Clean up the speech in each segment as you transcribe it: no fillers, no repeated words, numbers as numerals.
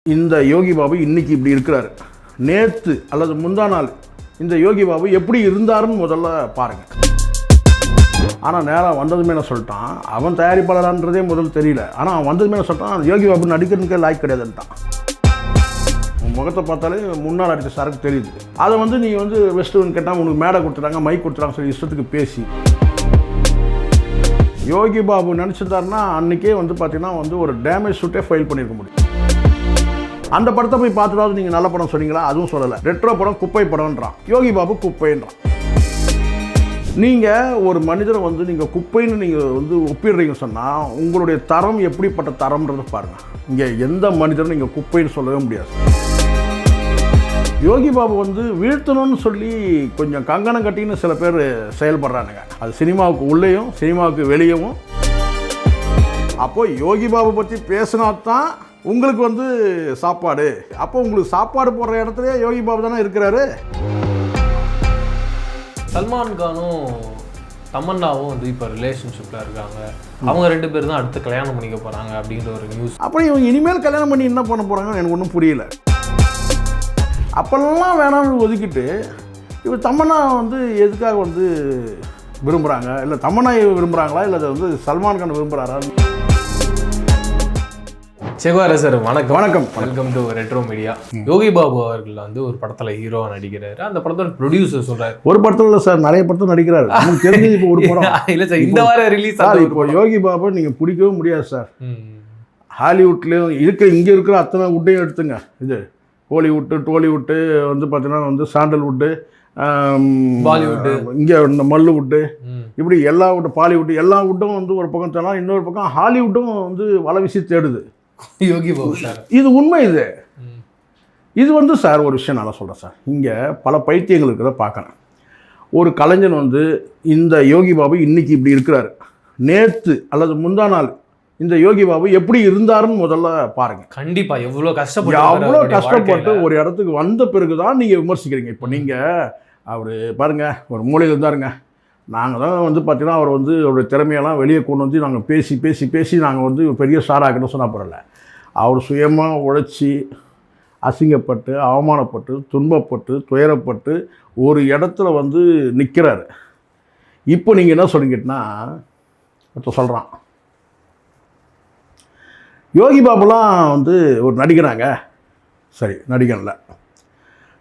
இந்த யோகி பாபு இன்னைக்கு இப்படி இருக்கிறாரு, நேற்று அல்லது முந்தா நாள் இந்த யோகி பாபு எப்படி இருந்தாருன்னு முதல்ல பாருங்க. ஆனால் நேரம் வந்ததுமே என்ன சொல்லிட்டான், அவன் தயாரிப்பாளரான்றதே முதல் தெரியல. ஆனால் அவன் வந்ததுமே என்ன சொல்லிட்டான், யோகி பாபு நடிக்கிறதுக்கே லாய்க்கு கிடையாதுன்ட்டான். முகத்தை பார்த்தாலே முன்னால் அடித்த சரக்கு தெரியுது. அதை நீ வெஸ்டர்ன் கேட்டால் உனக்கு மேடை கொடுத்துட்டாங்க, மைக் கொடுத்துட்டாங்க சொல்லி இஷ்டத்துக்கு பேசி யோகி பாபு நினச்சிருந்தாருன்னா அன்றைக்கே பார்த்தீங்கன்னா ஒரு டேமேஜ் ஷூட்டே ஃபைல் பண்ணியிருக்க முடியும். அந்த படத்தை போய் பார்த்துட்டாவது நீங்கள் நல்ல படம் சொன்னீங்களா? அதுவும் சொல்லலை. ரெட்ரோ படம் குப்பை படம்ன்றான், யோகி பாபு குப்பைன்றான். நீங்கள் ஒரு மனிதரை நீங்கள் குப்பைன்னு நீங்கள் ஒப்பிடுறீங்க சொன்னால் உங்களுடைய தரம் எப்படிப்பட்ட தரம்ன்றது பாருங்கள். இங்கே எந்த மனிதரும் நீங்கள் குப்பைன்னு சொல்லவே முடியாது. யோகி பாபு வீழ்த்தணும்னு சொல்லி கொஞ்சம் கங்கணம் கட்டின்னு சில பேர் செயல்படுறானுங்க. அது சினிமாவுக்கு உள்ளேயும் சினிமாவுக்கு வெளியவும். அப்போது யோகி பாபு பற்றி பேசினா தான் உங்களுக்கு சாப்பாடு. அப்போ உங்களுக்கு சாப்பாடு போடுற இடத்துலயே யோகி பாபு தானே இருக்கிறாரு. சல்மான் கானும் தமன்னாவும் இப்போ ரிலேஷன்ஷிப்பில் இருக்காங்க. அவங்க 2 பேர் தான் அடுத்து கல்யாணம் பண்ணிக்க போகிறாங்க அப்படின்ற ஒரு நியூஸ். அப்புறம் இவங்க இனிமேல் கல்யாணம் பண்ணி என்ன பண்ண போகிறாங்கன்னு எனக்கு ஒன்றும் புரியல. அப்போல்லாம் வேணாம்னு ஒதுக்கிட்டு இப்போ தமன்னா எதுக்காக விரும்புகிறாங்க? இல்லை தமன்னா விரும்புகிறாங்களா இல்லை அதை சல்மான் கான் விரும்புகிறாரா? செகுவாரா சார் வணக்கம். வணக்கம். Welcome to Retro Media. Yogi Babu அவர்கள் ஒரு படத்தில் ஹீரோவாக நடிக்கிறாரு. அந்த படத்தோட ப்ரொடியூசர் சொல்கிறார், ஒரு படத்தில் இல்லை சார், நிறைய படத்தில் நடிக்கிறாரு. நமக்கு தெரிஞ்சது இப்போ ஒரு படம் இல்லை சார், இந்த வாரம் ரிலீஸ் ஆகுது. இப்போ யோகி பாபு நீங்கள் பிடிக்கவே முடியாது சார். ஹாலிவுட்லேயும் இங்கே இருக்கிற அத்தனை வுட்டையும் எடுத்துங்க. இது ஹாலிவுட்டு, டோலிவுட்டு பார்த்தீங்கன்னா சாண்டல்வுட்டு, பாலிவுட்டு, இங்கே இந்த மல்லுவுட்டு, இப்படி எல்லா வுட்டு, பாலிவுட்டு, எல்லா வுட்டும் ஒரு பக்கம் தேடலாம். இன்னொரு பக்கம் ஹாலிவுட்டும் வலை வீசி தேடுது யோகி பாபு சார். இது உண்மை. இது சார் ஒரு விஷயம் நல்லா சொல்கிறேன் சார். இங்கே பல பைத்தியங்கள் இருக்கிறத பார்க்குறேன். ஒரு கலைஞன் இந்த யோகி பாபு இன்னைக்கு இப்படி இருக்கிறாரு, நேற்று அல்லது முந்தா நாள் இந்த யோகி பாபு எப்படி இருந்தாருன்னு முதல்ல பாருங்க. கண்டிப்பா எவ்வளோ கஷ்டப்பட்டு ஒரு இடத்துக்கு வந்த பிறகு தான் நீங்கள் விமர்சிக்கிறீங்க. இப்போ நீங்கள் அவர் பாருங்க, ஒரு மூலையில் இருந்தாருங்க. நாங்கள் தான் பார்த்தீங்கன்னா அவர் அவருடைய திறமையெல்லாம் வெளியே கொண்டு நாங்கள் பேசி பேசி பேசி நாங்கள் பெரிய ஸ்டார் ஆக்கணும்னு சொன்னால் பரவாயில்ல. அவர் சுயமாக உழைச்சி அசிங்கப்பட்டு அவமானப்பட்டு துன்பப்பட்டு துயரப்பட்டு ஒரு இடத்துல நிற்கிறாரு. இப்போ நீங்கள் என்ன சொல்லிக்கிட்டனா இப்போ சொல்கிறான், யோகி பாபுலாம் ஒரு நடிகனாங்க. சரி, நடிகன்ல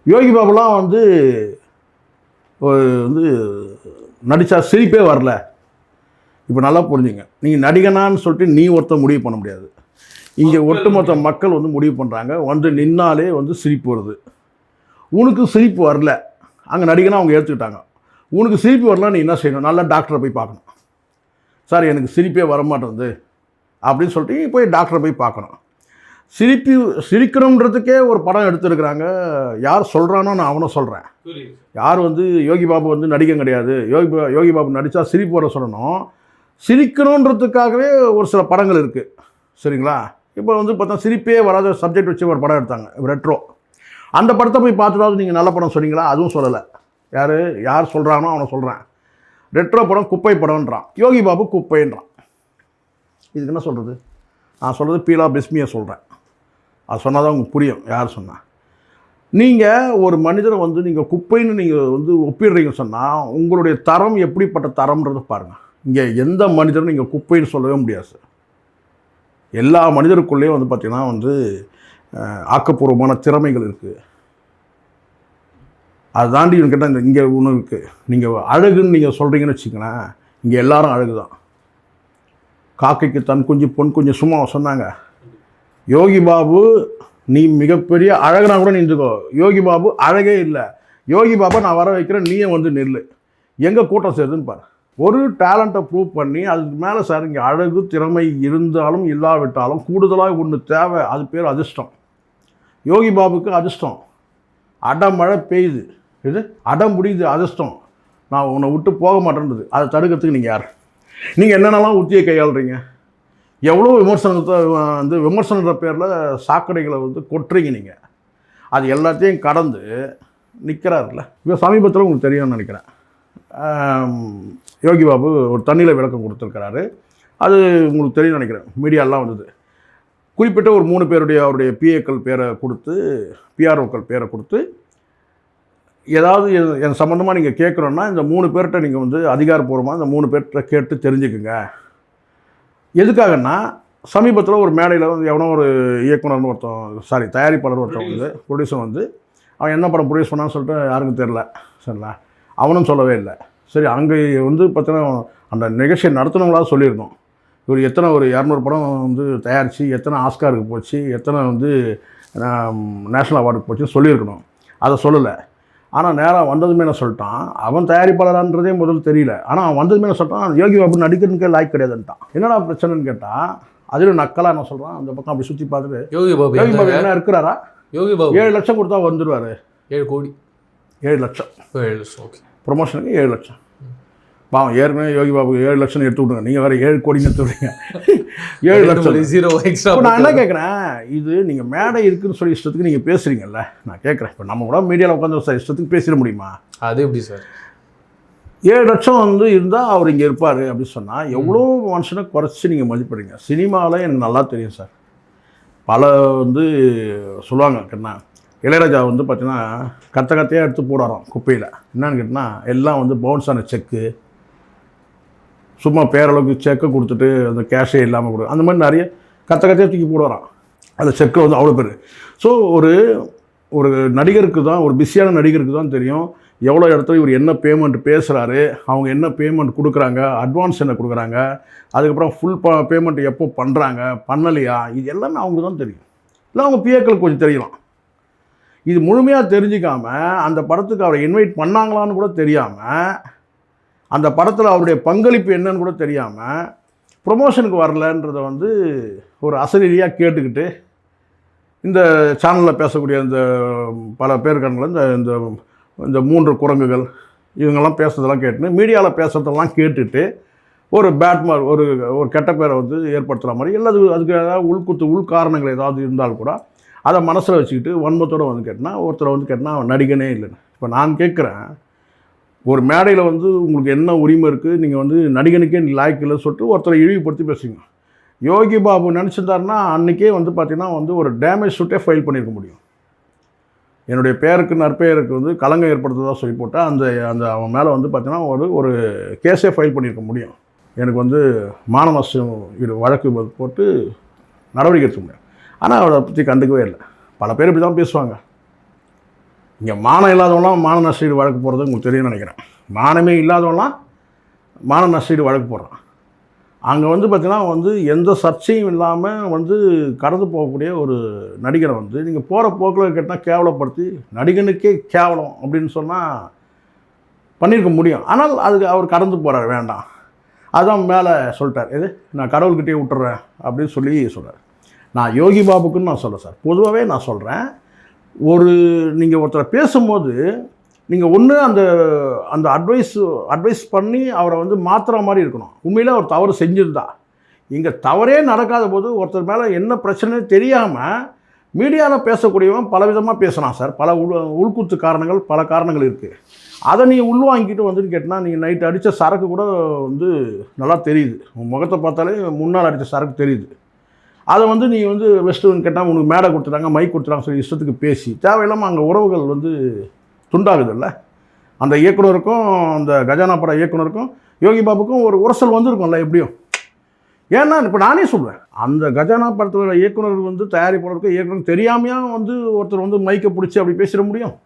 யோகி பாபுலாம் நடித்தா சிரிப்பே வரல. இப்போ நல்லா புரிஞ்சுங்க, நீங்கள் நடிகனான்னு சொல்லிட்டு நீ ஒருத்தர் முடிவு பண்ண முடியாது. இங்கே ஒட்டுமொத்த மக்கள் முடிவு பண்ணுறாங்க. நின்னாலே சிரிப்பு வருது. உனக்கு சிரிப்பு வரல, அங்கே நடிகனாக அவங்க ஏற்றுக்கிட்டாங்க. உனக்கு சிரிப்பு வரல, நீ என்ன செய்யணும்? நல்லா டாக்டரை போய் பார்க்கணும். சார் எனக்கு சிரிப்பே வரமாட்டேங்குது அப்படின்னு சொல்லிட்டு போய் டாக்டரை போய் பார்க்கணும். சிரிக்கணுன்றதுக்கே ஒரு படம் எடுத்துருக்குறாங்க. யார் சொல்கிறானோ நான் அவனை சொல்கிறேன். யார் யோகி பாபு நடிகன் கிடையாது, யோகி பாபு நடித்தா சிரிப்பு வர சொல்லணும். சிரிக்கணுன்றதுக்காகவே ஒரு சில படங்கள் இருக்குது, சரிங்களா? இப்போ பார்த்தா சிரிப்பே வராத சப்ஜெக்ட் வச்சு ஒரு படம் எடுத்தாங்க, ரெட்ரோ. அந்த படத்தை போய் பார்த்துட்டாவது நீங்கள் நல்ல படம் சொன்னீங்களா? அதுவும் சொல்லலை. யார் சொல்கிறானோ அவனை சொல்கிறேன். ரெட்ரோ படம் குப்பை படம்ன்றான், யோகி பாபு குப்பைன்றான். இதுக்கு என்ன சொல்கிறது? நான் சொல்கிறது பீலா பிஸ்மியை சொல்கிறேன். அது சொன்னால் தான் உங்களுக்கு புரியும் யார் சொன்னால். நீங்கள் ஒரு மனிதரை நீங்கள் குப்பைன்னு நீங்கள் ஒப்பிடுறீங்க சொன்னால் உங்களுடைய தரம் எப்படிப்பட்ட தரம்ன்றது பாருங்கள். இங்கே எந்த மனிதரும் நீங்கள் குப்பைன்னு சொல்லவே முடியாது சார். எல்லா மனிதருக்குள்ளேயும் பார்த்திங்கன்னா ஆக்கப்பூர்வமான திறமைகள் இருக்குது. அதை தாண்டி கேட்டால் இங்கே ஒன்று இருக்குது. நீங்கள் அழகுன்னு நீங்கள் சொல்கிறீங்கன்னு வச்சுக்கங்களேன், இங்கே எல்லாரும் அழகு தான். காக்கைக்கு தன் குஞ்சு பொன் குஞ்சு சும்மா சொன்னாங்க. யோகி பாபு நீ மிகப்பெரிய அழகுனா கூட நின்றுக்கோ, யோகி பாபு அழகே இல்லை. யோகி பாபா நான் வர வைக்கிறேன், நீயே நெல்லு. எங்கே கூட்டம் சேருதுன்னு பாரு. ஒரு டேலண்ட்டை ப்ரூவ் பண்ணி அதுக்கு மேலே சார் இங்கே அழகு திறமை இருந்தாலும் இல்லாவிட்டாலும் கூடுதலாக ஒன்று தேவை. அது பேர் அதிர்ஷ்டம். யோகி பாபுக்கு அதிர்ஷ்டம். அடமழை பெய்யுது, இது அடம் முடியுது, அதிர்ஷ்டம். நான் உன்னை விட்டு போக மாட்டேன்றது. அதை தடுக்கிறதுக்கு நீங்கள் யார்? நீங்கள் என்னென்னலாம் உத்தியை கையாளுறீங்க? எவ்வளோ விமர்சனத்தை விமர்சனன்ற பேரில் சாக்கடைகளை கொட்டுறீங்க நீங்கள். அது எல்லாத்தையும் கடந்து நிற்கிறாருல்ல. இப்போ சமீபத்தில் உங்களுக்கு தெரியும்னு நினைக்கிறேன், யோகி பாபு ஒரு தண்ணியில் விளக்கம் கொடுத்துருக்கிறாரு. அது உங்களுக்கு தெரியும்னு நினைக்கிறேன், மீடியாலாம் வந்தது. குறிப்பிட்ட ஒரு 3 பேருடைய அவருடைய பிஏக்கள் பேரை கொடுத்து, பிஆர்ஓக்கள் பேரை கொடுத்து, ஏதாவது என் சம்மந்தமாக நீங்கள் கேட்குறோன்னா இந்த 3 பேர்கிட்ட நீங்கள் வந்து அதிகாரப்பூர்வமாக இந்த 3 பேர்கிட்ட கேட்டு தெரிஞ்சுக்குங்க. எதுக்காகன்னா சமீபத்தில் ஒரு மேடையில் வந்து எவனோ ஒரு இயக்குனர் ஒருத்தன் தயாரிப்பாளர் ஒருத்தன் வந்து ப்ரொடியூசர் வந்து அவன் என்ன படம் ப்ரொடியூஸ் பண்ணான்னு சொல்லிட்டு யாருக்கும் தெரில. சரிங்களா, அவனும் சொல்லவே இல்லை. சரி, அங்கே வந்து பார்த்தீங்கன்னா அந்த நிகழ்ச்சியை நடத்தினவங்களாவது சொல்லியிருந்தோம். இவர் எத்தனை ஒரு 200 படம் வந்து தயாரித்து எத்தனை ஆஸ்காருக்கு போச்சு, எத்தனை வந்து நேஷ்னல் அவார்டுக்கு போச்சுன்னு சொல்லியிருக்கணும். அதை சொல்லலை. ஆனால் நேராக வந்ததுமே என்ன சொல்லிட்டான், அவன் தயாரிப்பாளரான்றதே முதல்ல தெரியல. ஆனால் அவன் வந்ததுமே என்ன சொல்லிட்டான், யோகி பாபு நடிக்கிறதுக்கே லாய்க்கு கிடையாதுன்ட்டான். என்னடா பிரச்சனைன்னு கேட்டால் அதில் நக்கலாக என்ன சொல்கிறான், அந்த பக்கம் அப்படி சுற்றி பார்த்துட்டு யோகி பாபு என்ன இருக்கிறாரா, யோகி பாபு 7 லட்சம் கொடுத்தா வந்துடுவார். 7 கோடி 7 லட்சம் ஓகே, ப்ரொமோஷனுக்கு 7 லட்சம். பாவம், ஏற்கனவே யோகி பாபு 7 லட்சம் எடுத்து விட்ருங்க, நீங்கள் வேறு 7 கோடின்னு எடுத்து விட்றீங்க. 7 லட்சம் 0 எக்ஸ்ட்ரா. இப்போ நான் என்ன கேட்குறேன், இது நீங்கள் மேடை இருக்குதுன்னு சொல்லி இஷ்டத்துக்கு நீங்கள் பேசுகிறீங்கல்ல, நான் கேட்குறேன். இப்போ நம்ம கூட மீடியாவில் உட்காந்து சார் இஷ்டத்துக்கு பேசிட முடியுமா? அது எப்படி சார்? 7 லட்சம் வந்து இருந்தால் அவர் இங்கே இருப்பார் அப்படின்னு சொன்னால் எவ்வளோ மனுஷனை குறைச்சி நீங்கள் மதிப்பிடுறீங்க. சினிமாவில் எனக்கு நல்லா தெரியும் சார். பல வந்து சொல்லுவாங்க கேட்டா, இளையராஜா வந்து பார்த்தீங்கன்னா கத்தையாக எடுத்து போடுறான் குப்பையில். என்னன்னு கேட்டால் எல்லாம் வந்து பவுன்ஸ் ஆன செக்கு, சும்மா பேரளவுக்கு செக்கை கொடுத்துட்டு அந்த கேஷே இல்லாமல் கொடு, அந்த மாதிரி நிறைய கத்தையாக தூக்கி போடுறான். அந்த செக்கை வந்து அவ்வளோ பேர். ஸோ ஒரு நடிகருக்கு தான், ஒரு பிஸியான நடிகருக்கு தான் தெரியும் எவ்வளோ இடத்துல இவர் என்ன பேமெண்ட் பேசுகிறாரு, அவங்க என்ன பேமெண்ட் கொடுக்குறாங்க, அட்வான்ஸ் என்ன கொடுக்குறாங்க, அதுக்கப்புறம் ஃபுல் பேமெண்ட் எப்போ பண்ணுறாங்க, பண்ணலையா, இது எல்லாமே அவங்க தான் தெரியும். இல்லை அவங்க பிஏக்களுக்கு கொஞ்சம் தெரியலாம். இது முழுமையாக தெரிஞ்சிக்காமல் அந்த படத்துக்கு அவரை இன்வைட் பண்ணாங்களான்னு கூட தெரியாமல், அந்த படத்தில் அவருடைய பங்களிப்பு என்னன்னு கூட தெரியாமல், ப்ரொமோஷனுக்கு வரலன்றதை வந்து ஒரு அசரீரியாக கேட்டுக்கிட்டு இந்த சேனலில் பேசக்கூடிய இந்த பல பேருக்கான இந்த இந்த 3 குரங்குகள் இவங்கெல்லாம் பேசுறதெல்லாம் கேட்டுன்னு, மீடியாவில் பேசுகிறதெல்லாம் கேட்டுட்டு ஒரு ஒரு கெட்ட பேரை வந்து ஏற்படுத்துகிற மாதிரி எல்லாத்துக்கும் அதுக்கு ஏதாவது உள் காரணங்கள் ஏதாவது இருந்தால் கூட அதை மனசில் வச்சுக்கிட்டு வன்மத்தோடு வந்து கேட்டால் ஒருத்தரை வந்து கேட்டால் அவன் நடிகனே இல்லைன்னு. இப்போ நான் கேட்குறேன், ஒரு மேடையில் வந்து உங்களுக்கு என்ன உரிமை இருக்குது, நீங்கள் வந்து நடிகனுக்கே லாய்க்கு இல்லைன்னு சொல்லிட்டு ஒருத்தரை இழிவுபடுத்தி பேசுங்க. யோகி பாபு நினச்சிருந்தாருன்னா அன்றைக்கே வந்து பார்த்திங்கன்னா வந்து ஒரு டேமேஜ் சூட்டே ஃபைல் பண்ணியிருக்க முடியும். என்னுடைய பேருக்கு நற்பெயருக்கு வந்து களங்கம் ஏற்படுத்துறதா சொல்லி போட்டால் அந்த அவன் மேலே வந்து பார்த்திங்கன்னா ஒரு கேஸே ஃபைல் பண்ணியிருக்க முடியும். எனக்கு வந்து மான நஷ்டம் வழக்கு போட்டு நடவடிக்கை எடுக்க முடியும். ஆனால் அவரை பற்றி கண்டுக்கவே இல்லை. பல பேர் இப்படி தான் பேசுவாங்க. இங்கே மானம் இல்லாதவங்களாம் மான நஷ்டீடு வழக்கு போடுறது உங்களுக்கு தெரியும்னு நினைக்கிறேன். மானமே இல்லாதவங்களாம் மான நஷ்டீடு வழக்கு போடுறான். அங்கே வந்து பார்த்திங்கன்னா வந்து எந்த சர்ச்சையும் இல்லாமல் வந்து கடந்து போகக்கூடிய ஒரு நடிகரை வந்து நீங்கள் போகிற போக்கில் கேட்டால் கேவலப்படுத்தி நடிகனுக்கே கேவலம் அப்படின்னு சொன்னால் பண்ணியிருக்க முடியும். ஆனால் அதுக்கு அவர் கடந்து போகிறார், வேண்டாம் அதுதான் மேலே சொல்லிட்டார், எது நான் கடவுள்கிட்டே விட்டுறேன் அப்படின்னு சொல்லி சொல்கிறார். நான் யோகி பாபுக்குன்னு நான் சொல்கிறேன் சார், பொதுவாகவே நான் சொல்கிறேன். நீங்கள் ஒருத்தரை பேசும்போது நீங்கள் ஒன்று அந்த அட்வைஸ் பண்ணி அவரை வந்து மாற்றுற மாதிரி இருக்கணும். உண்மையில் அவர் தவறு செஞ்சுருந்தா, இங்கே தவறே நடக்காத போது ஒருத்தர் மேலே என்ன பிரச்சனை தெரியாமல் மீடியாவில் பேசக்கூடியவன் பலவிதமாக பேசலாம் சார். பல உள்குத்து காரணங்கள், பல காரணங்கள் இருக்குது. அதை நீங்கள் உள்வாங்கிட்டு வந்துன்னு கேட்டால் நீங்கள் நைட்டு அடித்த சரக்கு கூட வந்து நல்லா தெரியுது. உங்கள் முகத்தை பார்த்தாலே முன்னால் அடித்த சரக்கு தெரியுது. அதை வந்து நீங்கள் வந்து வெஸ்ட்டுன்னு கேட்டால் உனக்கு மேடை கொடுத்துட்டாங்க, மைக் கொடுத்துட்டாங்க சொல்லி இஷ்டத்துக்கு பேசி தேவையில்லாமல் அங்கே உறவுகள் வந்து துண்டாகுதில்ல. அந்த இயக்குனருக்கும் அந்த கஜானா பட இயக்குனருக்கும் யோகி பாபுக்கும் ஒரு உரசல் வந்துருக்கும்ல எப்படியும். ஏன்னா இப்போ நானே சொல்வேன், அந்த கஜானா படத்தோட இயக்குனர் வந்து தயாரிப்பாளருக்கும் இயக்குனர் தெரியாமையாக வந்து ஒருத்தர் வந்து மைக்கை பிடிச்சி அப்படி பேசிட முடியும்?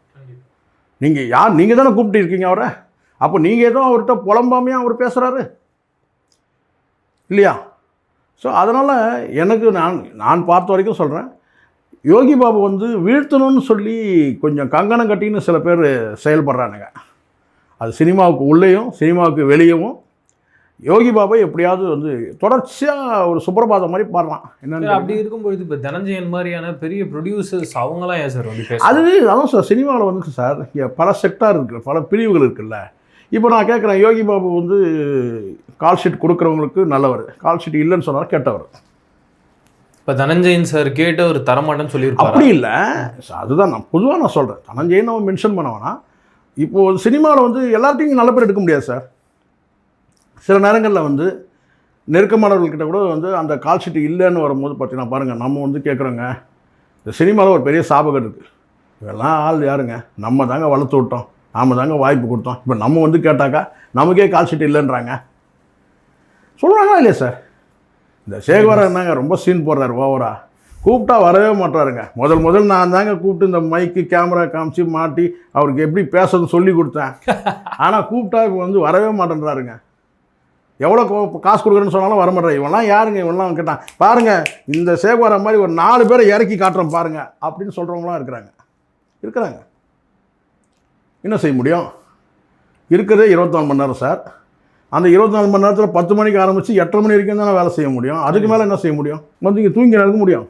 நீங்கள் தானே கூப்பிட்டு இருக்கீங்க அவரை. அப்போ நீங்கள் ஏதோ அவர்கிட்ட புலம்பாமையாக அவர் பேசுகிறாரு இல்லையா? ஸோ அதனால் எனக்கு நான் பார்த்த வரைக்கும் சொல்கிறேன், யோகி பாபு வந்து வீழ்த்தணும்னு சொல்லி கொஞ்சம் கங்கணம் கட்டின்னு சில பேர் செயல்படுறானுங்க. அது சினிமாவுக்கு உள்ளேயும் சினிமாவுக்கு வெளியவும் யோகி பாபா எப்படியாவது வந்து தொடர்ச்சியாக ஒரு சுப்பிரபாதம் மாதிரி பாடுறான். என்னென்ன அப்படி இருக்கும்பொழுது இப்போ தனஞ்சயன் மாதிரியான பெரிய ப்ரொடியூசர்ஸ் அவங்களாம் ஏன் சார் வந்து அதான் சார் சினிமாவில் வந்து சார் இங்கே பல செக்டார் இருக்குது, பல பிரிவுகள் இருக்குல்ல. இப்போ நான் கேட்குறேன், யோகி பாபு வந்து கால் ஷீட் கொடுக்குறவங்களுக்கு நல்லவர், கால் ஷீட் இல்லைன்னு சொன்னார் கெட்டவர். இப்போ தனஞ்சயன் சார் கேட்ட ஒரு தரமாட்டேன்னு சொல்லியிருப்பாரு. அப்படி இல்லை, அதுதான் நான் பொதுவாக நான் சொல்கிறேன். தனஞ்சயன் நம்ம மென்ஷன் பண்ண வேணாம். இப்போது சினிமாவில் வந்து எல்லார்ட்டையும் நல்ல பேர் எடுக்க முடியாது சார். சில நேரங்களில் வந்து நெருக்கமானவர்கள்கிட்ட கூட வந்து அந்த கால் ஷீட் இல்லைன்னு வரும்போது பார்த்தீங்கன்னா பாருங்கள், நம்ம வந்து கேட்குறோங்க, இந்த சினிமாவில் ஒரு பெரிய சாபகம் இருக்குது. இதெல்லாம் ஆள் யாருங்க, நம்ம தாங்க வளர்த்து விட்டோம், நாம் தாங்க வாய்ப்பு கொடுத்தோம். இப்போ நம்ம வந்து கேட்டாக்கா நமக்கே கால் ஷீட் இல்லைன்றாங்க. சொல்கிறாங்களா இல்லையா சார்? இந்த சேகவரன் என்னங்க ரொம்ப சீன் போடுறாரு ஓவரா. கூப்பிட்டா வரவே மாட்டாருங்க. முதல் நான் தாங்க கூப்பிட்டு இந்த மைக்கு கேமரா காமிச்சு மாட்டி அவருக்கு எப்படி பேசுறதுன்னு சொல்லி கொடுத்தேன். ஆனால் கூப்பிட்டா இப்போ வந்து வரவே மாட்டேன்றாருங்க. எவ்வளோ காசு கொடுக்குறேன்னு சொன்னாலும் வரமாட்டேன். இவெல்லாம் யாருங்க, இவெல்லாம் கேட்டான் பாருங்கள், இந்த சேகவரன் மாதிரி ஒரு 4 பேரை இறக்கி காட்டுறோம் பாருங்கள் அப்படின்னு சொல்கிறவங்களாம் இருக்கிறாங்க. என்ன செய்ய முடியும்? இருக்கிறதே 24 மணி நேரம் சார். அந்த 24 மணி நேரத்தில் 10 மணிக்கு ஆரம்பித்து 8:30 மணி வரைக்கும் தானே வேலை செய்ய முடியும். அதுக்கு மேலே என்ன செய்ய முடியும்? வந்து இங்கே தூங்கி நடக்க முடியும்?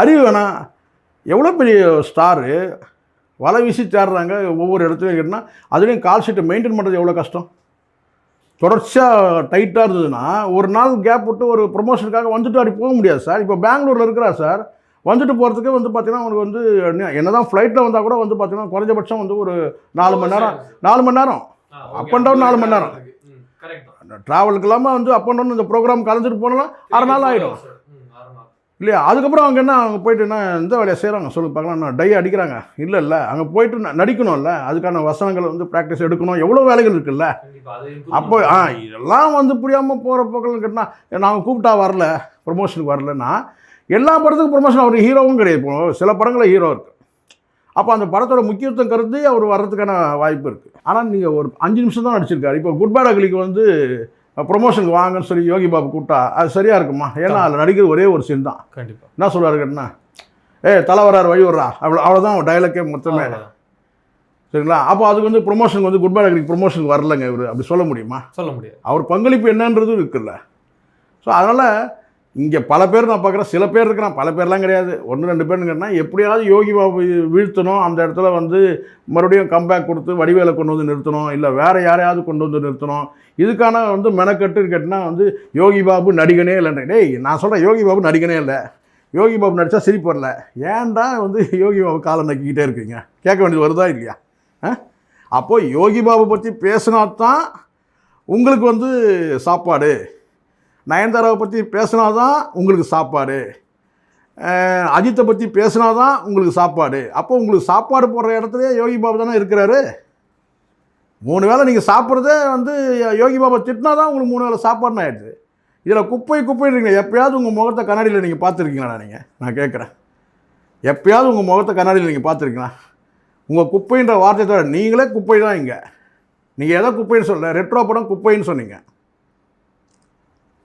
அறிவு வேணாம். எவ்வளோ பெரிய ஸ்டாரு வலை வீசி தேடுறாங்க ஒவ்வொரு இடத்துலையும் கேட்டால், அதுலேயும் கால் ஷீட்டை மெயின்டைன் பண்ணுறது எவ்வளோ கஷ்டம். தொடர்ச்சியாக டைட்டாக இருந்ததுன்னா ஒரு நாள் கேப் விட்டு ஒரு ப்ரொமோஷனுக்காக வந்துட்டு அப்படி போக முடியாது சார். இப்போ பெங்களூரில் இருக்கிறார் சார், வந்துட்டு போகிறதுக்கே வந்து பார்த்தீங்கன்னா அவனுக்கு வந்து என்ன தான் ஃப்ளைட்டில் வந்தால் கூட வந்து பார்த்தீங்கன்னா குறைஞ்சபட்சம் வந்து ஒரு 4 மணி நேரம் அப் அண்ட் டவுன் 4 மணி நேரம் ட்ராவலுக்கு இல்லாமல் வந்து அப் அண்ட் டவுன் இந்த ப்ரோக்ராம் கலந்துட்டு போனாலும் 6 நாள் ஆகிடும் இல்லையா? அதுக்கப்புறம் அவங்க என்ன, அவங்க போயிட்டு என்ன இந்த வேலையை செய்கிறாங்க சொல்லி பார்க்கலாம். என்ன டை அடிக்கிறாங்க? இல்லை அங்கே போயிட்டு நடிக்கணும்ல, அதுக்கான வசனங்கள் வந்து ப்ராக்டிஸ் எடுக்கணும், எவ்வளோ வேலைகள் இருக்குல்ல. அப்போ இதெல்லாம் வந்து புரியாமல் போகிற போக்கள்னு கேட்டால், நாங்கள் கூப்பிட்டா வரல, ப்ரொமோஷனுக்கு வரலன்னா எல்லா படத்துக்கும் ப்ரொமோஷன் அவர் ஹீரோவும் கிடையாது. இப்போ சில படங்களில் ஹீரோ இருக்குது. அப்போ அந்த படத்தோட முக்கியத்துவம் கருதி அவர் வர்றதுக்கான வாய்ப்பு இருக்குது. ஆனால் நீங்கள் ஒரு 5 நிமிஷம் தான் நடிச்சிருக்காரு. இப்போ குட் பேட் அக்லிக்கு வந்து ப்ரொமோஷனுக்கு வாங்கன்னு சொல்லி யோகி பாபு கூப்பிட்டா அது சரியாக இருக்குமா? ஏன்னா அதில் நடிக்கிறது ஒரே ஒரு சீன் தான். கண்டிப்பாக என்ன சொல்கிறாரு கேட்டா, தலை வராரு வழி வர்றா, அவ்வளோதான் டைலாக்கே மொத்தமே. சரிங்களா? அப்போ அதுக்கு வந்து ப்ரொமோஷனுக்கு வந்து குட் பேட் அக்லிக்கு ப்ரொமோஷனுக்கு வரலங்க இவர், அப்படி சொல்ல முடியுமா? சொல்ல முடியாது. அவர் பங்களிப்பு என்னன்றது இருக்குல்ல. ஸோ அதனால் இங்கே பல பேர் நான் பார்க்குறேன், சில பேர் இருக்கிறான், பல பேர்லாம் கிடையாது, 1-2 பேருங்கன்னா எப்படியாவது யோகி பாபு வீழ்த்தணும், அந்த இடத்துல வந்து மறுபடியும் கம்பேக் கொடுத்து வடிவேலை கொண்டு வந்து நிறுத்தணும், இல்லை வேறு யாரையாவது கொண்டு வந்து நிறுத்தணும். இதுக்கான வந்து மெனக்கட்டுன்னு கேட்டால் வந்து யோகி பாபு நடிகனே இல்லைன்ற. டேய், நான் சொல்கிறேன், யோகி பாபு நடிகனே இல்லை. யோகி பாபு நடித்தா சிரிப்பு வரல, ஏன்டா வந்து யோகி பாபு காலை நக்கிக்கிட்டே இருக்கீங்க? கேட்க வேண்டியது வருதா இல்லையா? அப்போது யோகி பாபு பற்றி பேசினா தான் உங்களுக்கு வந்து சாப்பாடு, நயன்தாராவை பற்றி பேசினா தான் உங்களுக்கு சாப்பாடு, அஜித்தை பற்றி பேசினா தான் உங்களுக்கு சாப்பாடு. அப்போ உங்களுக்கு சாப்பாடு போடுற இடத்துலையே யோகி பாபு தானே இருக்கிறாரு. 3 வேளை நீங்கள் சாப்பிட்றதே வந்து யோகி பாபா திட்டினா தான் உங்களுக்கு 3 வேளை சாப்பாடுன்னு ஆகிடுது. இதில் குப்பைன்றீங்க. எப்போயாவது உங்கள் முகத்தை கண்ணாடியில் நீங்கள் பார்த்துருக்கீங்களா? நான் கேட்குறேன், எப்போயாவது உங்கள் முகத்தை கண்ணாடியில் நீங்கள் பார்த்துருக்கீங்களா? உங்கள் குப்பைன்ற வார்த்தையை தவிர நீங்களே குப்பை தான். இங்கே நீங்கள் எதோ குப்பைன்னு சொல்ல, ரெட்ரோ படம் குப்பைன்னு சொன்னீங்க,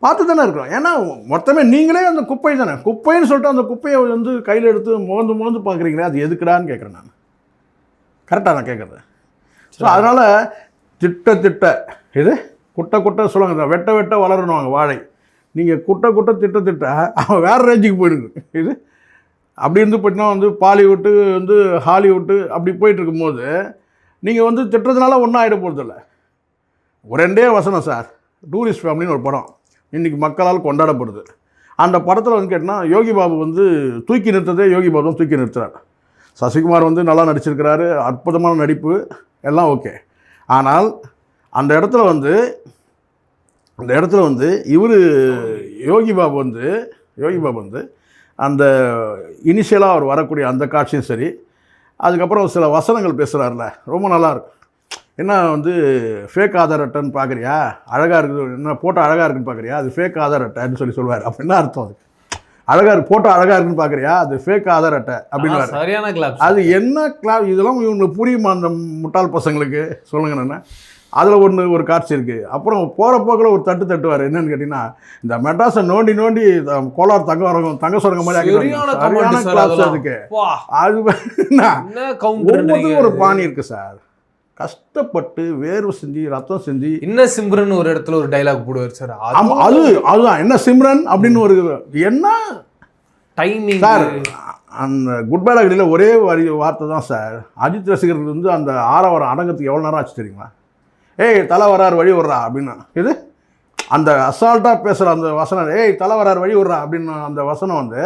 பார்த்து தானே இருக்கிறோம். ஏன்னா மொத்தமே நீங்களே அந்த குப்பை தானே. குப்பைன்னு சொல்லிட்டு அந்த குப்பையை வந்து கையில் எடுத்து முகந்து பார்க்குறீங்களே, அது எதுக்குடான்னு கேட்குறேன் நான். கரெக்டாக நான் கேட்குறது. ஸோ அதனால் திட்ட இது குட்டை சொல்லுவாங்க, வெட்ட வளரணுவாங்க வாழை. நீங்கள் குட்டை திட்ட அவன் வேறு ரேஞ்சுக்கு போயிருக்கு. இது அப்படி இருந்து போயிட்டுனா வந்து பாலிவுட்டு வந்து ஹாலிவுட்டு அப்படி போயிட்டுருக்கும்போது நீங்கள் வந்து திட்டத்தினால ஒன்றும் ஆகிட போகிறதில்ல. ஒரு 2 வசனம் சார், டூரிஸ்ட் ஃபேமிலின்னு ஒரு படம் இன்றைக்கி மக்களால் கொண்டாடப்படுது. அந்த படத்தில் வந்து கேட்டால் யோகி பாபு வந்து தூக்கி நிறுத்ததே யோகி பாபு தான் தூக்கி நிறுத்துறாரு. சசிகுமார் வந்து நல்லா நடிச்சிருக்கிறாரு, அற்புதமான நடிப்பு, எல்லாம் ஓகே. ஆனால் அந்த இடத்துல வந்து இவர் யோகி பாபு வந்து அந்த இனிஷியலாக அவர் வரக்கூடிய அந்த காட்சியும் சரி, அதுக்கப்புறம் சில வசனங்கள் பேசுகிறார்ல, ரொம்ப நல்லாயிருக்கும். என்ன வந்து ஃபேக் ஆதார் அட்டைன்னு பார்க்குறியா, அழகாக இருக்குது, என்ன ஃபோட்டோ அழகாக இருக்குன்னு பார்க்குறியா, அது ஃபேக் ஆதார் அட்டைன்னு சொல்லி சொல்லுவார். அப்போ என்ன அர்த்தம்? அதுக்கு அழகாக இருக்கு, ஃபோட்டோ அழகாக இருக்குன்னு பார்க்குறியா, அது ஃபேக் ஆதார் அட்டை அப்படின்னு. சரியான கிளாப். அது என்ன கிளாப்? இதெல்லாம் இவங்களுக்கு புரியுமா அந்த முட்டாள் பசங்களுக்கு? சொல்லுங்க. என்ன அதில் ஒரு காட்சி இருக்குது. அப்புறம் போகிற போக்கில் ஒரு தட்டுவார். என்னன்னு கேட்டிங்கன்னா, இந்த மெட்ராஸை நோண்டி கோலார் தங்க சுரங்க மாதிரி சரியான கிளாப்ஸ். அதுக்கு அது ஒவ்வொருத்தரும் ஒரு பாணி இருக்குது சார். கஷ்டப்பட்டு வேர்வை செஞ்சு ரத்தம் செஞ்சு என்ன சிம்ரன் ஒரு இடத்துல ஒரு டைலாக் போடுவார் சார். அதுதான் என்ன சிம்ரன் அப்படின்னு ஒரு என்ன டைமிங் சார். அந்த குட் பேட் அக்லியில் ஒரே வார்த்தை தான் சார். அஜித் ரசிகர்கள் வந்து அந்த ஆரவாரம் அடங்கிறதுக்கு எவ்வளோ நேரம் ஆச்சு தெரியுமா? தலை வராரு வழி விட்றா அப்படின்னா, இது அந்த அசால்ட்டாக பேசுகிற அந்த வசனம், தலை வராரு வழி விட்றா அப்படின்னு அந்த வசனம் வந்து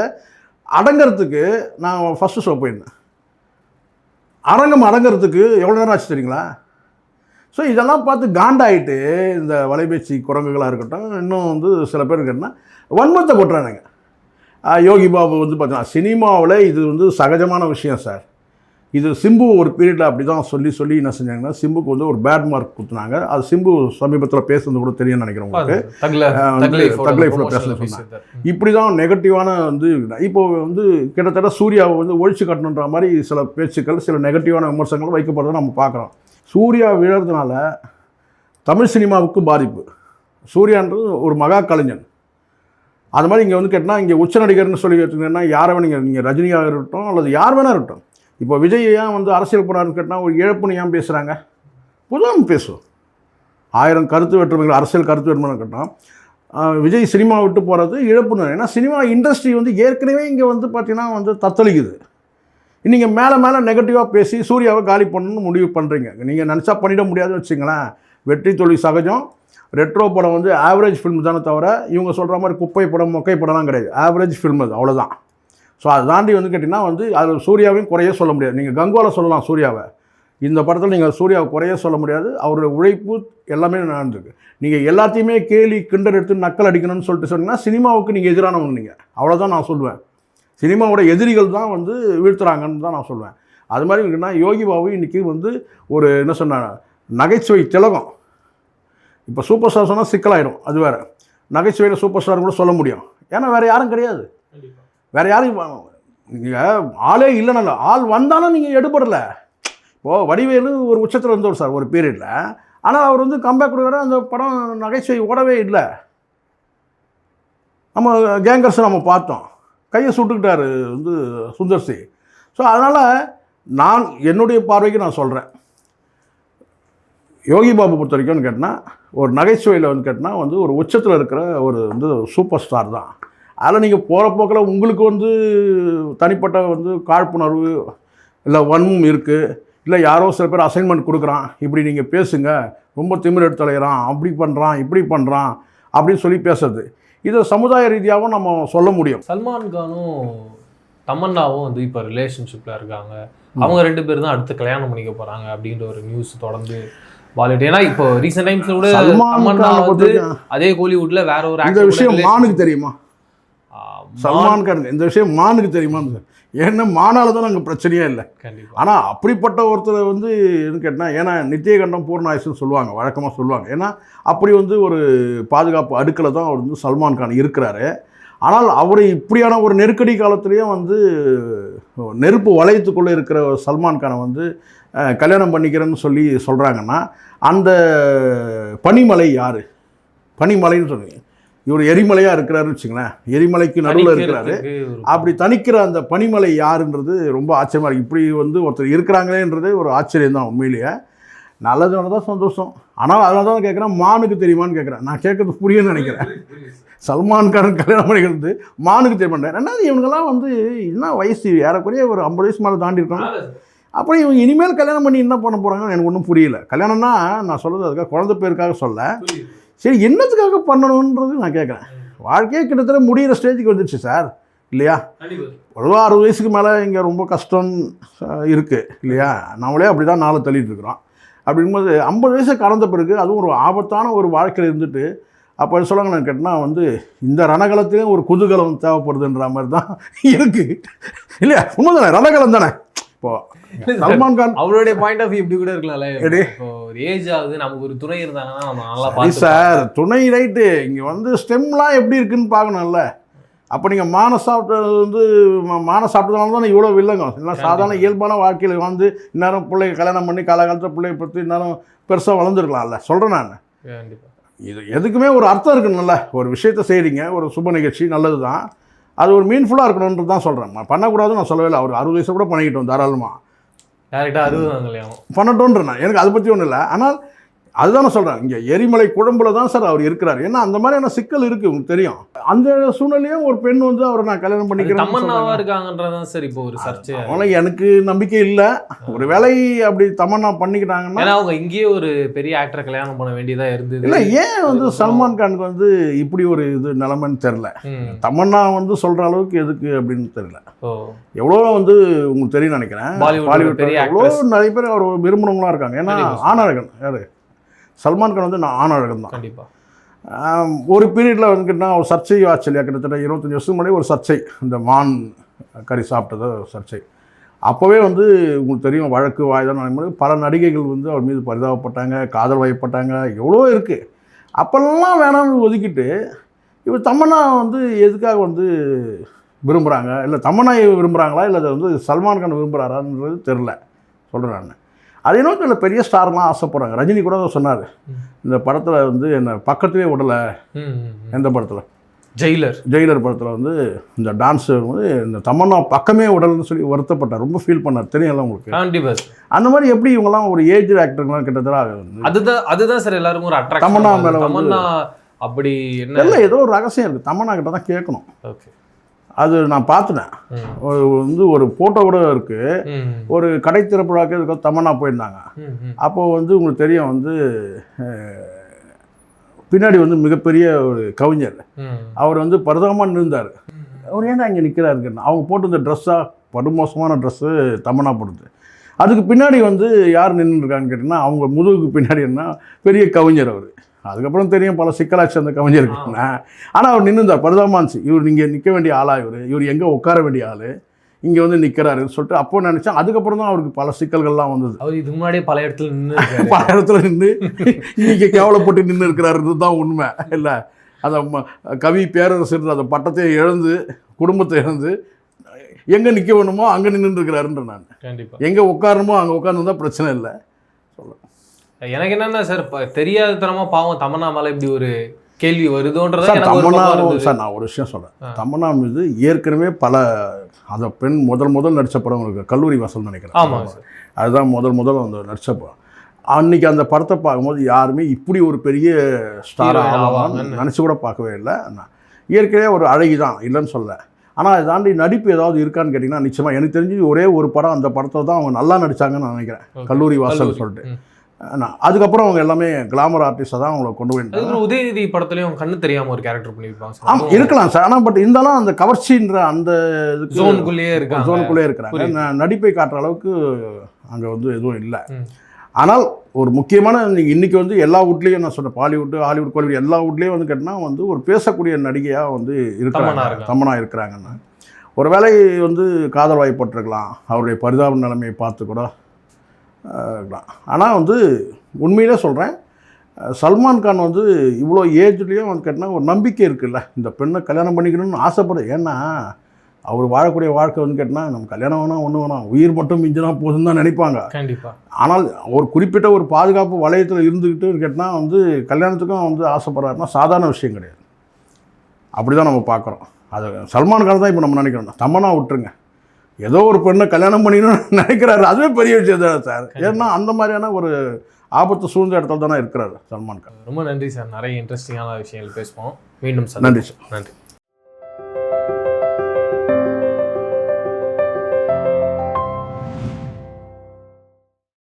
அடங்கிறதுக்கு நான் ஃபஸ்ட்டு ஷோ போயிருந்தேன். அரங்கம் அடங்கிறதுக்கு எவ்வளோ நேரம் ஆச்சு தெரியுங்களா? ஸோ இதெல்லாம் பார்த்து காண்டாயிட்டு இந்த வலைபேச்சு குரங்குகளாக இருக்கட்டும், இன்னும் வந்து சில பேர் இருக்கட்டும்னா வன்மத்தை கொட்டுறானுங்க. யோகி பாபு வந்து பார்த்தீங்கன்னா சினிமாவில் இது வந்து சகஜமான விஷயம் சார். இது சிம்பு ஒரு பீரியடில் அப்படி தான் சொல்லி என்ன செஞ்சாங்கன்னா சிம்புக்கு வந்து ஒரு பேட் மார்க் கொடுத்துனாங்க. அது சிம்பு சமீபத்தில் பேசுனது கூட தெரியும்னு நினைக்கிறேன் உங்களுக்கு. தக் லைஃப்பில் பேசணும்னு சொன்னாங்க. இப்படி தான் நெகட்டிவான வந்து இப்போ வந்து கிட்டத்தட்ட சூர்யாவை வந்து ஒழிச்சு கட்டணுன்ற மாதிரி சில பேச்சுக்கள், சில நெகட்டிவான விமர்சனங்கள் வைக்கப்படுறதை நம்ம பார்க்குறோம். சூர்யா விழறதுனால தமிழ் சினிமாவுக்கு பாதிப்பு. சூர்யான்றது ஒரு மகா கலைஞன். அது மாதிரி இங்கே வந்து கேட்டால் இங்கே உச்ச நடிகர்னு சொல்லி வச்சுக்கிட்டீங்கன்னா யாரை வேணும், நீங்கள் ரஜினியாக இருக்கட்டும் அல்லது யார் வேணா இருக்கட்டும். இப்போ விஜய் ஏன் வந்து அரசியல் போனார்னு கேட்டால் ஒரு இழப்புன்னு ஏன் பேசுகிறாங்க? பொதுவாக பேசுவோம். 1000 கருத்து வேற்றுமைகள், அரசியல் கருத்து வேற்றுமைன்னு கேட்டால் விஜய் சினிமா விட்டு போகிறது இழப்புன்னு. ஏன்னா சினிமா இண்டஸ்ட்ரி வந்து ஏற்கனவே இங்கே வந்து பார்த்திங்கன்னா வந்து தத்தளிக்குது. நீங்கள் மேலே நெகட்டிவாக பேசி சூர்யாவை காலி பண்ணணும்னு முடிவு பண்ணுறீங்க. நீங்கள் நினச்சா பண்ணிட முடியாதுன்னு வச்சுங்களேன். வெற்றி தொழில் சகஜம். ரெட்ரோ படம் வந்து ஆவரேஜ் ஃபில்ம் தானே தவிர இவங்க சொல்கிற மாதிரி குப்பை படம் மொக்கை படம்லாம் கிடையாது. ஆவரேஜ் ஃபில்ம் அது, அவ்வளோதான். ஸோ அதை தாண்டி வந்து கேட்டிங்கன்னா வந்து அது சூர்யாவையும் குறைய சொல்ல முடியாது. நீங்கள் கங்குவால சொல்லலாம் சூர்யாவை, இந்த படத்தில் நீங்கள் சூர்யாவை குறைய சொல்ல முடியாது. அவருடைய உழைப்பு எல்லாமே நடந்துருக்கு. நீங்கள் எல்லாத்தையுமே கேலி கிண்டர் எடுத்து நக்கல் அடிக்கணும்னு சொல்லிட்டு சொன்னீங்கன்னா சினிமாவுக்கு நீங்கள் எதிரானவங்க. நீங்கள் அவ்வளோதான் நான் சொல்லுவேன். சினிமாவோட எதிரிகள் தான் வந்து வீழ்த்துறாங்கன்னு தான் நான் சொல்லுவேன். அது மாதிரி இருக்குன்னா யோகி பாபு இன்றைக்கி வந்து ஒரு என்ன சொன்ன நகைச்சுவை திலகம். இப்போ சூப்பர் ஸ்டார் சொன்னால் சிக்கலாயிடும், அது வேறு. நகைச்சுவையில் சூப்பர் ஸ்டார் கூட சொல்ல முடியும், ஏன்னா வேறு யாரும் கிடையாது. வேறு யாரும் நீங்கள் ஆளே இல்லைனால ஆள் வந்தாலும் நீங்கள் எடுபடலை. இப்போது வடிவேலு ஒரு உச்சத்தில் இருந்தவர் சார் ஒரு பீரியடில். ஆனால் அவர் வந்து கம்பேக் கொடுக்குற அந்த படம் நகைச்சுவை ஓடவே இல்லை. நம்ம கேங்கர்ஸ் நம்ம பார்த்தோம், கையை சுட்டுக்கிட்டார் வந்து சுந்தர் சி. ஸோ அதனால் நான் என்னுடைய பார்வைக்கு நான் சொல்கிறேன், யோகி பாபு பொறுத்த வரைக்கும்னு கேட்டால் ஒரு நகைச்சுவையில் வந்து கேட்டால் வந்து ஒரு உச்சத்தில் இருக்கிற ஒரு வந்து சூப்பர் ஸ்டார் தான். அதில் நீங்கள் போகிற போக்கில் உங்களுக்கு வந்து தனிப்பட்ட வந்து காழ்ப்புணர்வு இல்லை வன்மம் இருக்குது, இல்லை யாரோ சில பேர் அசைன்மெண்ட் கொடுக்குறான், இப்படி நீங்கள் பேசுங்க, ரொம்ப திமிர் எடுத்து அலைகிறான், அப்படி பண்ணுறான் இப்படி பண்ணுறான் அப்படின்னு சொல்லி பேசுறது, இதை சமுதாய ரீதியாகவும் நம்ம சொல்ல முடியும். சல்மான் கானும் தமன்னாவும் வந்து இப்போ ரிலேஷன்ஷிப்பில் இருக்காங்க. அவங்க 2 பேர் தான் அடுத்து கல்யாணம் பண்ணிக்க போகிறாங்க அப்படின்ற ஒரு நியூஸ் தொடர்ந்து வாலிட். ஏன்னா இப்போ ரீசெண்ட் டைம்ஸில் கூட தமன்னா வந்து அதே கோலிவுட்ல வேற ஒரு இந்த விஷயம் மானுக்கு தெரியுமா? சல்மான் கான் இந்த விஷயம் மானுக்கு தெரியுமா? ஏன்னா மானால தான் அங்கே பிரச்சனையே இல்லை. ஆனால் அப்படிப்பட்ட ஒருத்தர் வந்து எதுன்னு கேட்டால், ஏன்னா நித்தியகண்டம் பூர்ண ஆயுசுன்னு சொல்லுவாங்க, வழக்கமாக சொல்லுவாங்க. ஏன்னா அப்படி வந்து ஒரு பாதுகாப்பு அடுக்கில் தான் அவர் வந்து சல்மான் கான் இருக்கிறாரு. ஆனால் அவர் இப்படியான ஒரு நெருக்கடி காலத்துலேயும் வந்து நெருப்பு வளையத்துக்குள்ளே இருக்கிற சல்மான் கானை வந்து கல்யாணம் பண்ணிக்கிறேன்னு சொல்லி சொல்கிறாங்கன்னா, அந்த பனிமலை யார்? பனிமலைன்னு சொல்லுவீங்க, இவர் எரிமலையாக இருக்கிறாருன்னு வச்சுங்களேன், எரிமலைக்கு நடுவில் இருக்கிறாரு. அப்படி தணிக்கிற அந்த பனிமலை யாருன்றது ரொம்ப ஆச்சரியமாக இருக்குது. இப்படி வந்து ஒருத்தர் இருக்கிறாங்களேன்றது ஒரு ஆச்சரியம் தான் உண்மையிலேயே. நல்லதுனால தான் சந்தோஷம். ஆனால் அதனால தான் கேட்குறேன், மானுக்கு தெரியுமான்னு கேட்குறேன். நான் கேட்குறது புரியுன்னு நினைக்கிறேன். சல்மான் கான் கல்யாணம் பண்ணிக்கிறது மானுக்கு தெரிய மாட்டேன். ரெண்டாவது இவங்கெல்லாம் வந்து என்ன வயசு, ஏறக்குறைய ஒரு 50 வயசு மேலே தாண்டி இருக்காங்க. அப்புறம் இவங்க இனிமேல் கல்யாணம் பண்ணி என்ன பண்ண போகிறாங்கன்னு எனக்கு ஒன்றும் புரியல. கல்யாணம்னா நான் சொல்கிறது அதுக்காக குழந்தை பேருக்காக சொல்ல, சரி என்னத்துக்காக பண்ணணுன்றது நான் கேட்குறேன். வாழ்க்கையே கிட்டத்தட்ட முடிகிற ஸ்டேஜுக்கு வந்துடுச்சு சார், இல்லையா? பொதுவாக 60 வயசுக்கு மேலே இங்கே ரொம்ப கஷ்டம் இருக்குது, இல்லையா? நம்மளே அப்படி தான் நாளை தள்ளிட்டு இருக்கிறோம். அப்படிங்கும்போது 50 வயசை கடந்த பிறகு அதுவும் ஒரு ஆபத்தான ஒரு வாழ்க்கையில் இருந்துட்டு அப்போ சொல்லுவாங்க, நான் கேட்டால் வந்து இந்த ரணகலத்திலே ஒரு குதூகலம் தேவைப்படுதுன்ற மாதிரி தான் இருக்குது, இல்லையா? உண்மைதானே, ரணகலம் தானே. இப்போ சல்மான் கான் அவருடைய பாயிண்ட் ஆஃப் வியூ இப்படி கூட இருக்கலாம்ல. இப்போ ஒரு ஏஜ் ஆகுது, நமக்கு ஒரு துணை இருந்தாங்கன்னா நம்ம நல்லா பார்த்து சார். துணை ரைட்டு, இங்கே வந்து ஸ்டெம்லாம் எப்படி இருக்குன்னு பார்க்கணும்ல. அப்போ நீங்கள் மான சாப்பிட்டது வந்து மான சாப்பிட்டதுனால தான் இவ்வளோ வில்லங்க. இல்லை சாதாரண இயல்பான வாழ்க்கையில் வந்து இந்நேரம் பிள்ளைங்க கல்யாணம் பண்ணி காலகாலத்தில் பிள்ளைய பற்றி இந்நேரம் பெருசாக வளர்ந்துருக்கலாம்ல. சொல்கிறேன் நான், இது எதுக்குமே ஒரு அர்த்தம் இருக்கணும்ல. ஒரு விஷயத்த செய்கிறீங்க, ஒரு சுப நிகழ்ச்சி நல்லது தான், அது ஒரு மீன்ஃபுல்லாக இருக்கணுன்றது தான் சொல்கிறேன். நான் பண்ணக்கூடாதுன்னு நான் சொல்லவே இல்லை. அவர் 60 வயசு கூட பண்ணிக்கிட்டோம் தாராளமாக, டேரெக்டாக 60 பண்ணட்டோன்றேன், எனக்கு அதை பற்றி ஒன்றும் இல்லை. ஆனால் அதுதான் நான் சொல்கிறேன், இங்கே எரிமலை குழம்புல தான் சார் அவர் இருக்கிறார். ஏன்னா அந்த மாதிரியான சிக்கல் இருக்குது, உங்களுக்கு தெரியும். அந்த சூழ்நிலையும் ஒரு பெண் வந்து அவரை நான் கல்யாணம் பண்ணிக்கிறேன் தமன்னாவாக இருக்காங்கன்றதான் சார் இப்போ ஒரு சர்ச்சை. அவங்கள எனக்கு நம்பிக்கை இல்லை. ஒரு வேலை அப்படி தமன்னா பண்ணிக்கிட்டாங்கன்னா, ஏன்னா அவங்க இங்கேயே ஒரு பெரிய ஆக்டரை கல்யாணம் பண்ண வேண்டியதாக இருந்தது. இல்லை ஏன் வந்து சல்மான் கானுக்கு வந்து இப்படி ஒரு இது நிலைமைன்னு தெரில. தமன்னா வந்து சொல்கிற அளவுக்கு எதுக்கு அப்படின்னு தெரில. எவ்வளோ வந்து உங்களுக்கு தெரியும் நினைக்கிறேன், பாலிவுட் எவ்வளோ நிறைய பேர் அவர் விரும்பினவங்களாம் இருக்காங்க. ஏன்னா ஆணழகன் யார், சல்மான் கான் வந்து நான் ஆணழகன் தான். கண்டிப்பாக. ஒரு பீரியடில் வந்து கேட்டால் ஒரு சர்ச்சை ஆச்சு இல்லையா, கிட்டத்தட்ட 25 வருஷத்துக்கு முன்னாடி ஒரு சர்ச்சை, இந்த மான் கறி சாப்பிட்டது சர்ச்சை. அப்போவே வந்து உங்களுக்கு தெரியும் வழக்கு வாய்தான் நடக்கும்போது பல நடிகைகள் வந்து அவர் மீது பரிதாபப்பட்டாங்க, காதல் வயப்பட்டாங்க, எவ்வளோ இருக்குது. அப்போல்லாம் வேணாம்னு ஒதுக்கிட்டு இவர் தமன்னா வந்து எதுக்காக வந்து விரும்புகிறாங்க, இல்லை தமன்னாயை விரும்புகிறாங்களா இல்லை அதை வந்து சல்மான் கான் விரும்புகிறாரான்றது தெரில சொல்கிறேன் நான். அதே நோக்கி இல்லை பெரிய ஸ்டார்லாம் ஆசைப்படுறாங்க. ரஜினி கூட சொன்னார் இந்த படத்தில் வந்து என்னை பக்கத்துலேயே விடலை. எந்த படத்தில்? ஜெயிலர் படத்தில் வந்து இந்த டான்ஸ் வந்து இந்த தமன்னா பக்கமே விடலைன்னு சொல்லி வருத்தப்பட்டார், ரொம்ப ஃபீல் பண்ணார். தெரியல உங்களுக்கு? அந்த மாதிரி எப்படி இவங்கெல்லாம் ஒரு ஏஜ் ஆக்டர்லாம் கிட்டத்தட்ட அதுதான் சார் எல்லாருக்கும் ஒரு அட்ராக்ஷன். தமன்னா மேலே வந்து அப்படி இல்லை ஏதோ ஒரு ரகசியம் இருக்குது, தமன்னா கிட்ட தான் கேட்கணும். ஓகே, அது நான் பார்த்துனேன். வந்து ஒரு ஃபோட்டோ கூட இருக்குது. ஒரு கடை திறப்புழாக்கு இதுக்கு தமன்னா போயிருந்தாங்க. அப்போது வந்து உங்களுக்கு தெரியும் வந்து பின்னாடி வந்து மிகப்பெரிய ஒரு கவிஞர் அவர் வந்து பரிதாபமாக நின்றார். அவர் ஏன்னா இங்கே நிற்கிறாருன்னு அவங்க போட்டு இந்த ட்ரெஸ்ஸாக படுமோசமான ட்ரெஸ்ஸு தமன்னா போடுது. அதுக்கு பின்னாடி வந்து யார் நின்றுருக்கான்னு கேட்டிங்கன்னா அவங்க முதுகுக்கு பின்னாடி என்ன பெரிய கவிஞர் அவர். அதுக்கப்புறம் தெரியும் பல சிக்கலாச்சு அந்த கவிஞருக்குன்னா. ஆனால் அவர் நின்றுந்தார், பரிதாபமாக இருந்துச்சு. இவர் நீங்கள் நிற்க வேண்டிய ஆளா, இவர் எங்கே உட்கார வேண்டிய ஆள், இங்கே வந்து நிற்கிறாருன்னு சொல்லிட்டு அப்போ நினச்சேன். அதுக்கப்புறம் தான் அவருக்கு பல சிக்கல்கள்லாம் வந்தது. அவர் இதுக்கு முன்னாடியே பல இடத்துல நின்று இன்னைக்கு கேவலப்பட்டு நின்று இருக்கிறாருன்றது தான் உண்மை இல்லை. அந்த கவி பேரரசர் அந்த பட்டத்தை இழந்து குடும்பத்தை இழந்து எங்கே நிற்க வேணுமோ அங்கே நின்று இருக்கிறாருன்ற நான். கண்டிப்பாக எங்கே உட்காரணுமோ அங்கே உட்காந்துருந்தா பிரச்சனை இல்லை. சொல்ல எனக்கு என்னென்னா சார் தெரியாதனமாக பாவம் தமன்னா மேலே இப்படி ஒரு கேள்வி வருதோன்றத சார் நான் ஒரு விஷயம் சொல்கிறேன். தமன்னா மீது ஏற்கனவே பல அந்த பெண் முதல் நடித்த படம் உங்களுக்கு கல்லூரி வாசல் நினைக்கிறேன். ஆமாம் சார், அதுதான் முதல் அந்த நடித்த படம். அன்றைக்கி அந்த படத்தை பார்க்கும்போது யாருமே இப்படி ஒரு பெரிய ஸ்டாராக ஆவாங்கன்னு நினச்சி கூட பார்க்கவே இல்லை. ஏற்கனவே ஒரு அழகி தான், இல்லைன்னு சொல்ல. ஆனால் அதை தாண்டி நடிப்பு ஏதாவது இருக்கான்னு கேட்டிங்கன்னா நிச்சயமாக எனக்கு தெரிஞ்சு ஒரே ஒரு படம், அந்த படத்தில் தான் அவங்க நல்லா நடித்தாங்கன்னு நான் நினைக்கிறேன், கல்லூரி வாசல் சொல்லிட்டு. அதுக்கப்புறம் அவங்க எல்லாமே கிளாமர் ஆர்டிஸ்டாக தான் அவங்கள கொண்டு போயிருந்தாங்க. உதயநிதி படத்துலையும் கண்ணு தெரியாமல் ஒரு கேரக்டர் பண்ணியிருப்பாங்க. இருக்கலாம் சார், ஆனால் பட் இருந்தாலும் அந்த கவர்ச்சின்ற அந்த ஜோனுக்குள்ளேயே இருக்கிறாங்க. நடிப்பை காட்டுற அளவுக்கு அங்கே வந்து எதுவும் இல்லை. ஆனால் ஒரு முக்கியமான இன்றைக்கி வந்து எல்லா வீட்லேயும் நான் சொன்னேன், பாலிவுட் ஹாலிவுட் கோலிவுட் எல்லா வீட்லேயும் வந்து கேட்டால் வந்து ஒரு பேசக்கூடிய நடிகையாக வந்து இருக்கிறாங்க, தமன்னா இருக்கிறாங்கன்னா. ஒரு வேளை வந்து காதல் வாய்ப்பட்டிருக்கலாம், அவருடைய பரிதாப நிலைமையை பார்த்து கூட இருக்கலாம். ஆனால் வந்து உண்மையிலே சொல்கிறேன், சல்மான் கான் வந்து இவ்வளோ ஏஜ்லேயும் வந்து கேட்டால் ஒரு நம்பிக்கை இருக்குல்ல, இந்த பெண்ணை கல்யாணம் பண்ணிக்கணும்னு ஆசைப்படுது. ஏன்னா அவர் வாழக்கூடிய வாழ்க்கை வந்து கேட்டால் நம்ம கல்யாணம் வேணாம் ஒன்று வேணாம், உயிர் மட்டும் மிஞ்சினா போதுன்னு தான் நினைப்பாங்க. கண்டிப்பாக. ஆனால் ஒரு குறிப்பிட்ட ஒரு பாதுகாப்பு வளையத்தில் இருந்துக்கிட்டு கேட்டால் வந்து கல்யாணத்துக்கும் வந்து ஆசைப்படுறாருன்னா சாதாரண விஷயம் கிடையாது. அப்படி தான் நம்ம பார்க்குறோம். அது சல்மான் கான் தான் இப்போ நம்ம நினைக்கிறோம். தமன்னா விட்டுருங்க, ஏதோ ஒரு பெண்ணை கல்யாணம் பண்ணிக்கணும்னு நினைக்கிறாரு, அதுவே பெரிய விஷயம் தான் சார். ஏன்னா அந்த மாதிரியான ஒரு ஆபத்து சூழ்ந்த இடத்துல தானே இருக்கிறாரு சல்மான் கான். ரொம்ப நன்றி சார், நிறைய இன்ட்ரெஸ்டிங்கான விஷயங்கள் பேசுவோம். மீண்டும் சார் நன்றி சார். நன்றி.